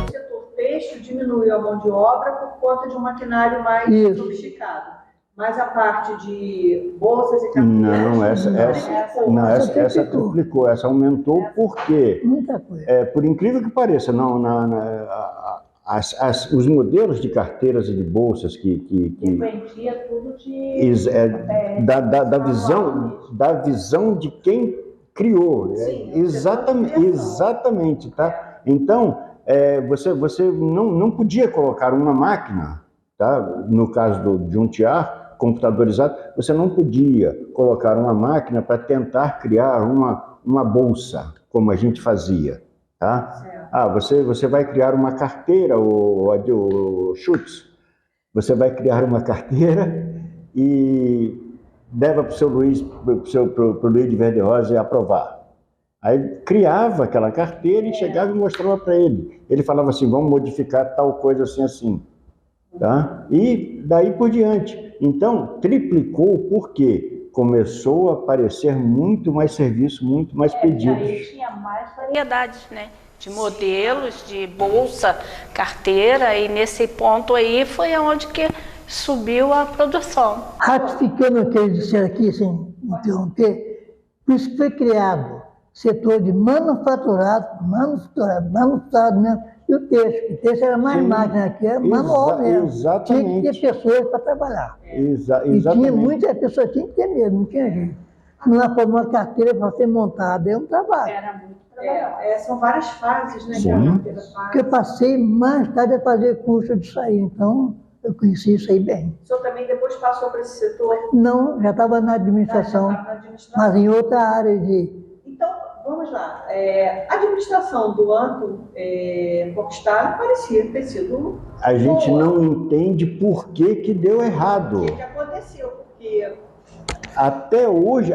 O setor têxtil diminuiu a mão de obra por conta de um maquinário mais sofisticado. Mas a parte de bolsas e carteiras... Essa triplicou, essa aumentou porque, Muita coisa. por incrível que pareça, os modelos de carteiras e de bolsas Dependia tudo de... da visão de quem criou. Sim, Exatamente, tá? Então, você não podia colocar uma máquina, tá? No caso de um tiar computadorizado, você não podia colocar uma máquina para tentar criar uma bolsa, como a gente fazia, tá? Você vai criar uma carteira, o Schutz, você vai criar uma carteira e leva para o seu Luiz, pro Luiz de Verde Rosa aprovar. Aí criava aquela carteira e chegava e mostrava para ele. Ele falava assim, vamos modificar tal coisa assim. Tá? E daí por diante. Então, triplicou porque começou a aparecer muito mais serviço, muito mais pedidos. Aí tinha mais variedades, né? De modelos, de bolsa, carteira, e nesse ponto aí foi onde que subiu a produção. Ratificando o que eles disseram aqui, sem interromper, por isso que foi criado setor de manufaturado mesmo, e o texto era mais Sim, máquina, aqui era manual mesmo. exatamente. Tinha que ter pessoas para trabalhar. Exatamente. E tinha muita pessoa, tinha que ter mesmo, não tinha jeito. Não dá para uma carteira para ser montada, é um trabalho. Era muito trabalho. São várias fases, né? Sim. Porque eu passei mais tarde a fazer curso disso aí, então eu conheci isso aí bem. O senhor também depois passou para esse setor? Não, já estava na administração, mas em outra área de... Então, vamos lá. A administração do Antônio Popstar parecia ter sido A gente boa. não entende por que deu errado. O que aconteceu? Porque Até hoje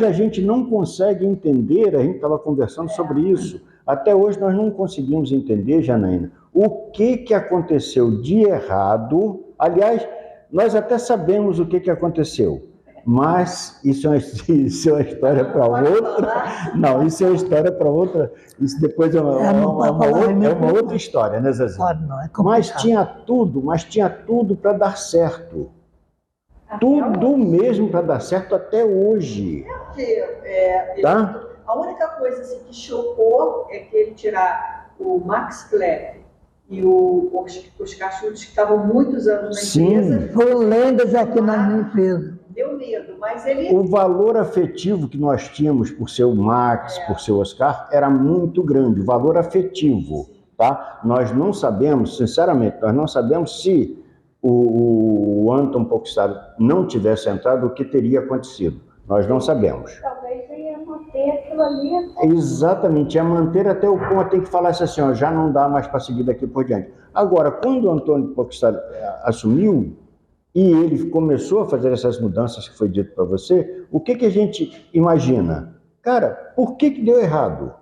a gente não consegue entender, a gente estava conversando sobre isso, até hoje nós não conseguimos entender, Janaína, o que aconteceu de errado. Aliás, nós até sabemos o que aconteceu, mas isso é uma história para outra. Não, isso é uma história para outra, isso depois é uma outra história, né, Zezinho? Não, é complicado. Mas tinha tudo para dar certo. Tudo mesmo para dar certo até hoje. Tá? A única coisa assim, que chocou é que ele tirar o Max Klepp e os cachorros que estavam muitos anos na empresa. Foram lendas aqui na minha empresa. Deu medo, mas ele... O valor afetivo que nós tínhamos por ser o Max, por ser o Oscar, era muito grande, o valor afetivo, tá? Nós não sabemos, sinceramente, nós não sabemos se o Anton Popstar não tivesse entrado, o que teria acontecido. Nós não sabemos. Talvez ia manter aquilo ali. Exatamente, ia manter até o ponto em que falasse assim, ó, já não dá mais para seguir daqui por diante. Agora, quando o Antônio Popstar assumiu, e ele começou a fazer essas mudanças que foi dito para você, o que a gente imagina? Cara, por que deu errado?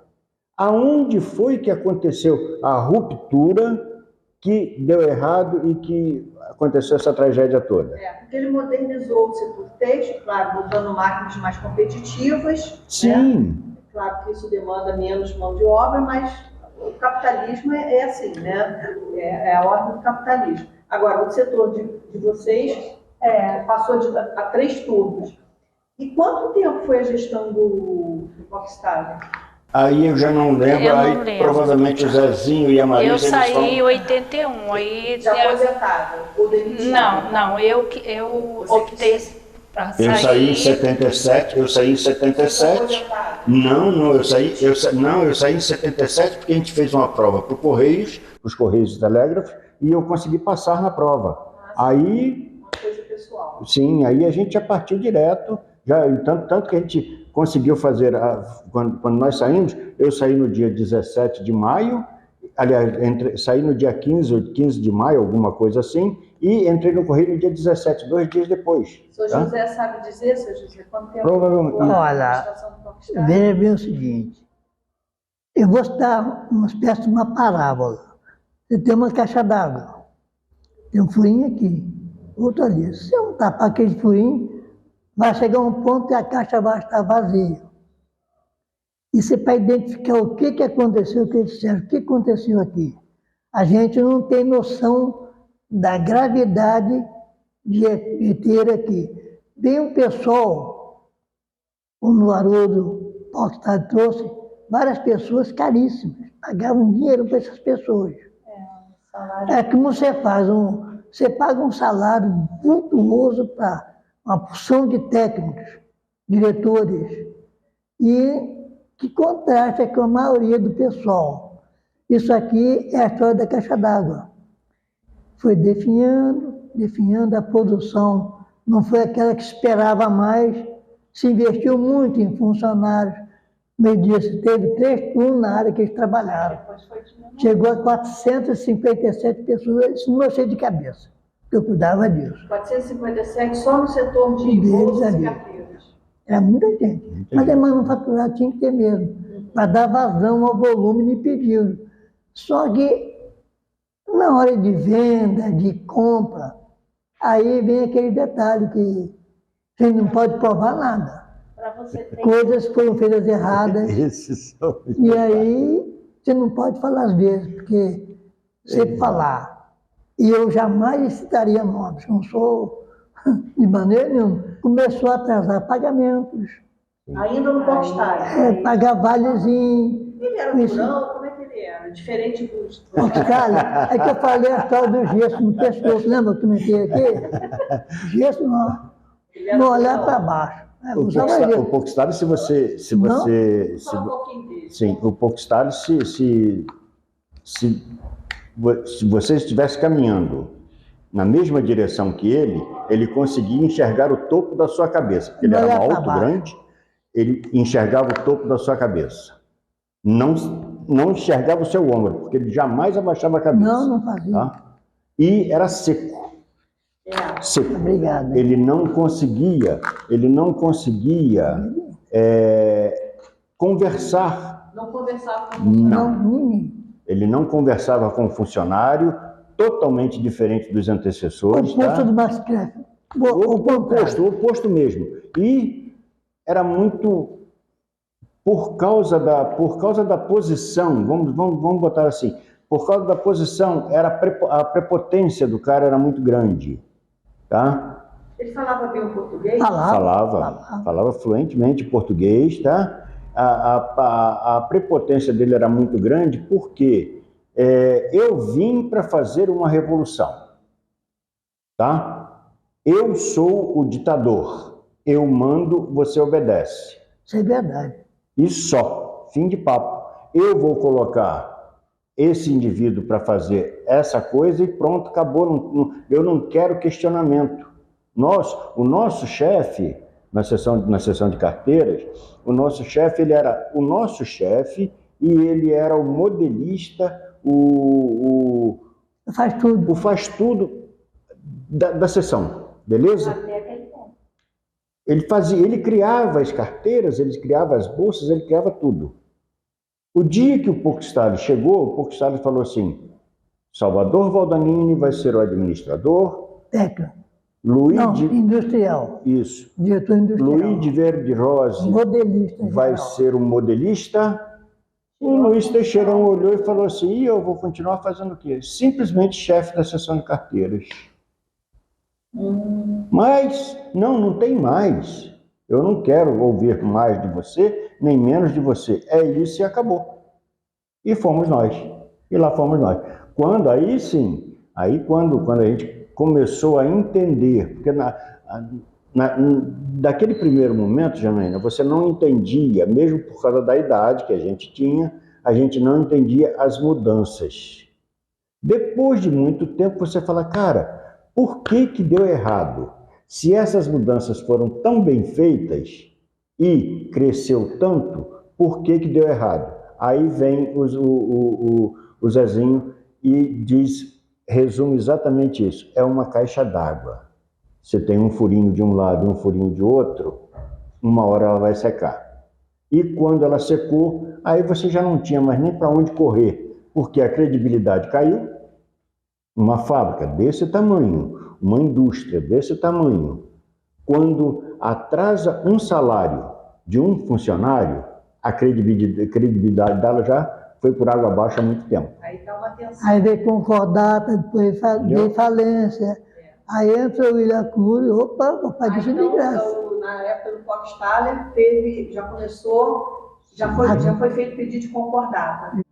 Aonde foi que aconteceu a ruptura que deu errado e que aconteceu essa tragédia toda? Porque ele modernizou o setor têxtil, claro, botando máquinas mais competitivas. Sim. Né? Claro que isso demanda menos mão de obra, mas o capitalismo é assim, né? É a ordem do capitalismo. Agora, o setor de vocês passou a 3 turnos. E quanto tempo foi a gestão do Popstar? Aí eu já não lembro, lembro. Provavelmente o Zezinho e a Marisa... Eu saí em 81, aí... Já aposentada? Não, eu optei para sair... Eu saí em 77, Não, eu saí em 77 porque a gente fez uma prova para os Correios e Telégrafos, e eu consegui passar na prova. Aí... Uma coisa pessoal. Sim, aí a gente já partiu direto, tanto que a gente conseguiu fazer, quando nós saímos, eu saí no dia 17 de maio, aliás, saí no dia 15 de maio, alguma coisa assim, e entrei no Correio no dia 17, 2 dias depois. O senhor José sabe dizer, senhor José, quanto tempo? Provavelmente. Olha, veja bem o seguinte, eu vou citar uma espécie de uma parábola. Você tem uma caixa d'água, tem um furinho aqui, outro ali. Se eu tapar aquele furinho, vai chegar um ponto e a caixa vai estar vazia. Isso é para identificar o que aconteceu, o que disseram, o que aconteceu aqui. A gente não tem noção da gravidade de ter aqui. Bem o pessoal, o Haroldo Popstar trouxe, várias pessoas caríssimas, pagavam dinheiro para essas pessoas. Como você faz, você paga um salário vultuoso para uma porção de técnicos, diretores, e que contrasta com a maioria do pessoal. Isso aqui é a história da caixa d'água. Foi definhando a produção, não foi aquela que esperava mais, se investiu muito em funcionários. Meio dia se teve 3 turnos na área que eles trabalharam. Chegou a 457 pessoas, isso não sei de cabeça, porque eu cuidava disso. 457 só no setor de bolsas e carteiras. Era muita gente. Mas a manufaturada tinha que ter mesmo, para dar vazão ao volume de pedido. Só que, na hora de venda, de compra, aí vem aquele detalhe que Você não pode provar nada. Coisas foram feitas erradas. E aí, você não pode falar às vezes, porque você falar. E eu jamais citaria nomes, não sou de maneira nenhuma. Começou a atrasar pagamentos. Ainda no Popstar. Pagar valezinho. Ele era durão, como é que ele era? Diferente dos... Popstar, é que eu falei a história do gesso no pescoço, lembra que eu comentei aqui? Gesso não olhar para baixo. O Popstar, se você estivesse caminhando na mesma direção que ele conseguia enxergar o topo da sua cabeça, porque ele era alto, grande, ele enxergava o topo da sua cabeça. Não enxergava o seu ombro, porque ele jamais abaixava a cabeça. Não fazia. Tá? E era seco. Seco. Obrigado. Ele não conseguia conversar. Não conversava com o funcionário. Não. Ele não conversava com o funcionário, totalmente diferente dos antecessores. O oposto do Mascref. O oposto mesmo. E era muito por causa da posição, vamos botar assim, por causa da posição, a prepotência do cara era muito grande. Tá? Ele falava bem o português? Falava fluentemente português, tá? A prepotência dele era muito grande porque eu vim para fazer uma revolução, tá? Eu sou o ditador, eu mando, você obedece. Isso é verdade. E só, fim de papo. Eu vou colocar esse indivíduo para fazer essa coisa e pronto, acabou. Eu não quero questionamento. O nosso chefe, na seção de carteiras, o nosso chefe, ele era o nosso chefe e ele era o modelista, faz tudo da seção, beleza? Até aquele ponto. Ele criava as carteiras, ele criava as bolsas, ele criava tudo. O dia que o Popstar chegou, o Popstar falou assim: Salvador Valdanini vai ser o administrador. Técnico. Industrial. Isso. Diretor industrial. Luiz de Verde Rose modelista vai ser o modelista. O Luiz Teixeirão olhou e falou assim: e eu vou continuar fazendo o quê? Simplesmente chefe da seção de carteiras. Mas, não tem mais. Eu não quero ouvir mais de você, nem menos de você. É isso e acabou. E fomos nós. E lá fomos nós. Quando a gente começou a entender, porque daquele primeiro momento, Janaína, você não entendia, mesmo por causa da idade que a gente tinha, a gente não entendia as mudanças. Depois de muito tempo, você fala, cara, por que deu errado? Se essas mudanças foram tão bem feitas e cresceu tanto, por que deu errado? Aí vem o Zezinho e resume exatamente isso. É uma caixa d'água. Você tem um furinho de um lado e um furinho de outro, uma hora ela vai secar. E quando ela secou, aí você já não tinha mais nem para onde correr, porque a credibilidade caiu. Uma fábrica desse tamanho, uma indústria desse tamanho, quando atrasa um salário de um funcionário, a credibilidade dela já foi por água abaixo há muito tempo. Aí dá uma atenção. Aí veio concordata, depois veio falência. Aí entra o William Cury, opa, vou pagar isso de graça. Então, na época do Popstar, já foi feito pedido de concordata.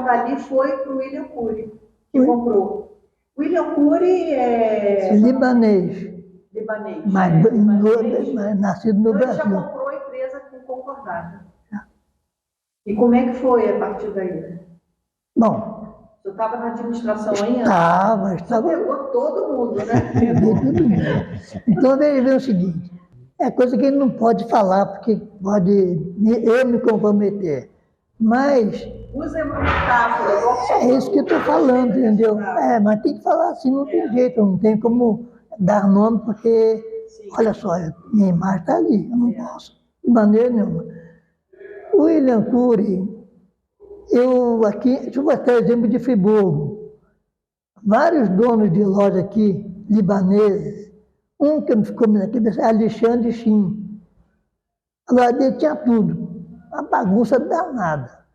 Dali foi para o William Cury, que comprou. William Cury é... Libanês. Libanês. Mas, Libanês. mas nascido no Então ele já Brasil. comprou a empresa com concordata. E como é que foi a partir daí? Bom, Você estava na administração ainda? estava. Você pegou todo mundo, né? Peguei tudo mesmo. Então, veja bem o seguinte, é coisa que ele não pode falar, porque pode eu me comprometer. Mas Usa uma metáfora. igual você é isso que eu estou falando, entendeu? Mas tem que falar assim, não tem jeito, não tem como dar nome, porque, olha só, minha imagem está ali, eu não posso, de maneira nenhuma. O William Cury, deixa eu mostrar exemplo de Friburgo. Vários donos de loja aqui, libaneses, um que me ficou na cabeça é Alexandre Shin. Agora, ele tinha tudo, uma bagunça danada.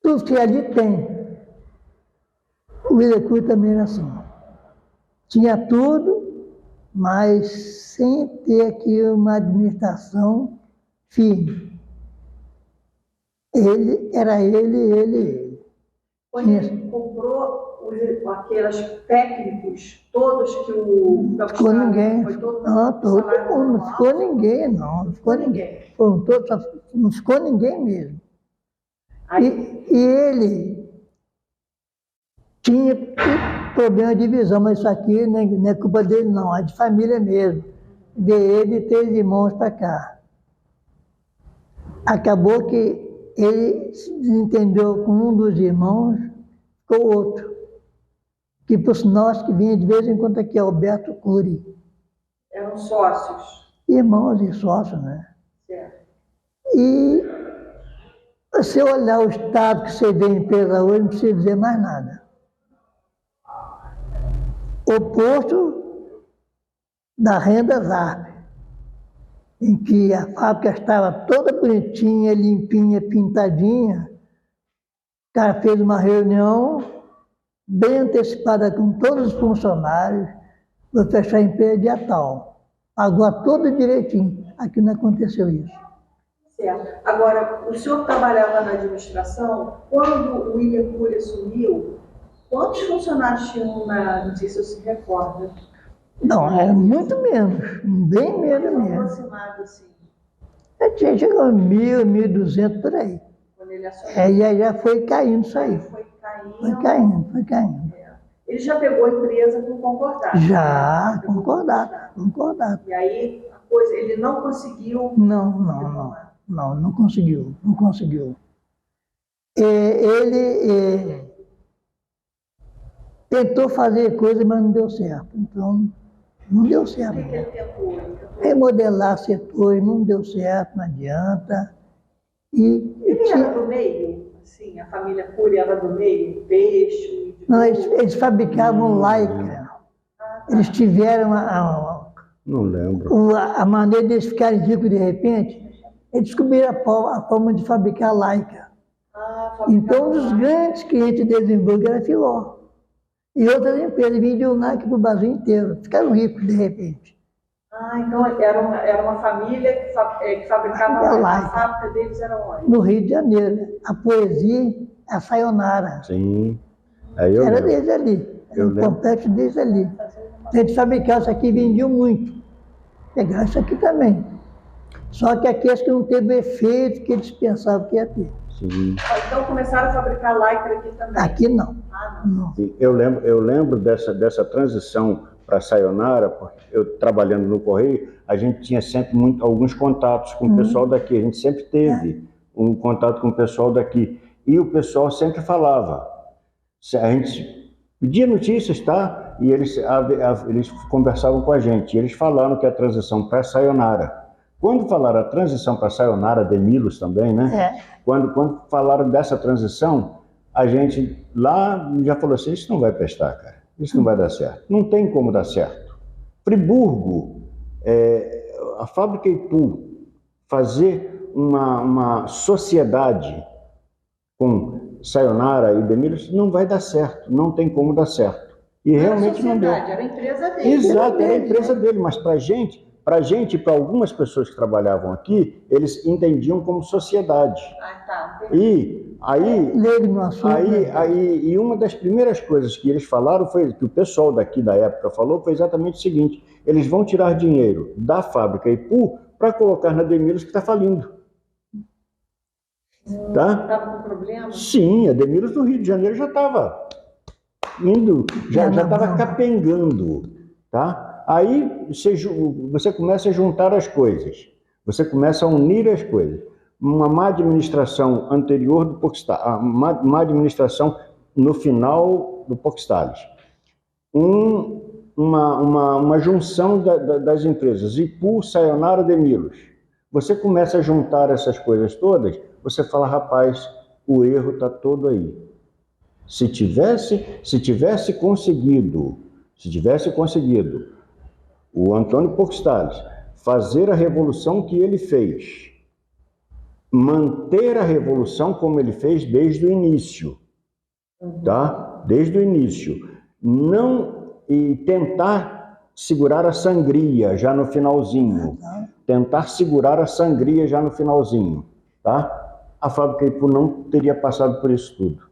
Tudo que ali tem. O William Cury também era assim. Tinha tudo, mas sem ter aqui uma administração firme. Ele. Quando ele comprou aqueles técnicos, todos que o Ficou ninguém. Foi todo Mundo, não ficou ninguém, não. Não ficou ninguém. Foram todos, não ficou ninguém mesmo. E ele tinha problema de visão, mas isso aqui não é culpa dele, não, é de família mesmo. Veio ele e 3 irmãos para cá. Acabou que ele se desentendeu com um dos irmãos, com o outro. Que por nós que vinha de vez em quando aqui, Alberto Cury. Eram sócios. Irmãos e sócios, né? Certo. E se olhar o estado que você vê a empresa hoje, não precisa dizer mais nada. Oposto da Renda Zarp, em que a fábrica estava toda bonitinha, limpinha, pintadinha. O cara fez uma reunião bem antecipada com todos os funcionários, para fechar a empresa dia tal. Pagou tudo direitinho. Aqui não aconteceu isso. Certo. Agora, o senhor trabalhava na administração, quando o William Cury assumiu, quantos funcionários tinham não sei se você se recorda? Não, era muito menos, bem menos mesmo. Aproximado, assim. Chegou a 1.200 por aí. Quando ele assumiu. E aí já foi caindo isso aí. Foi Foi caindo. Ele já pegou a empresa com concordado. Já, concordado. E aí, a coisa, ele não conseguiu... Não conseguiu. Ele tentou fazer coisa, mas não deu certo. Então, não deu certo. O que ele tentou? Remodelar setores, não deu certo, não adianta. Ele era do meio? Assim, a família Cury era do meio? Peixe? Não, eles fabricavam lycra. Eles tiveram Não lembro. a maneira de eles ficarem ricos de repente, eles descobriram a forma de fabricar lycra. Então, um dos grandes clientes deles em Hamburgo era a Filó. E outras empresas vendiam lycra para o Brasil inteiro. Ficaram ricos de repente. Então era uma família que fabricava a fábrica deles era onde? No Rio de Janeiro. A Poesia, a Sayonara. Sim. Aí eu Era lembro. deles ali. Era um complexo deles ali. Eles fabricavam isso aqui e vendiam muito. Pegaram isso aqui também. Só que aqui acho que não teve o efeito que eles pensavam que ia ter. Sim. Então começaram a fabricar lycra aqui também? Aqui não. Não. Sim. Eu lembro dessa transição para a Sayonara, porque eu trabalhando no Correio, a gente tinha sempre alguns contatos com o pessoal daqui, a gente sempre teve um contato com o pessoal daqui. E o pessoal sempre falava, a gente pedia notícias, tá? E eles conversavam com a gente, e eles falaram que a transição para a Sayonara. Quando falaram a transição para a Sayonara, Demilos também, né? Quando falaram dessa transição, a gente lá já falou assim, isso não vai prestar, cara. Isso não vai dar certo. Não tem como dar certo. Friburgo, a fábrica Ipu, fazer uma sociedade com Sayonara e Demilos não vai dar certo. Não tem como dar certo. E realmente não deu. Era a empresa dele. Exato, era a empresa dele. Mas para a gente, para a gente, para algumas pessoas que trabalhavam aqui, eles entendiam como sociedade. E aí, e uma das primeiras coisas que eles falaram foi, que o pessoal daqui da época falou, foi exatamente o seguinte: eles vão tirar dinheiro da fábrica Ipu para colocar na Demilus, que está falindo. Tá? Estava com problema? Sim, a Demilus do Rio de Janeiro já estava indo, já estava capengando, tá? Aí você começa a juntar as coisas, você começa a unir as coisas. Uma má administração anterior do Poxtalis, má administração no final do Poxtalis, uma junção das empresas, Ipu, Sayonara, Demilus. Você começa a juntar essas coisas todas, você fala, rapaz, o erro está todo aí. Se tivesse conseguido o Antônio Poxtalis fazer a revolução que ele fez, manter a revolução como ele fez desde o início, tá? Desde o início. E tentar segurar a sangria já no finalzinho. Tentar segurar a sangria já no finalzinho, tá? A fábrica Ipu não teria passado por isso tudo.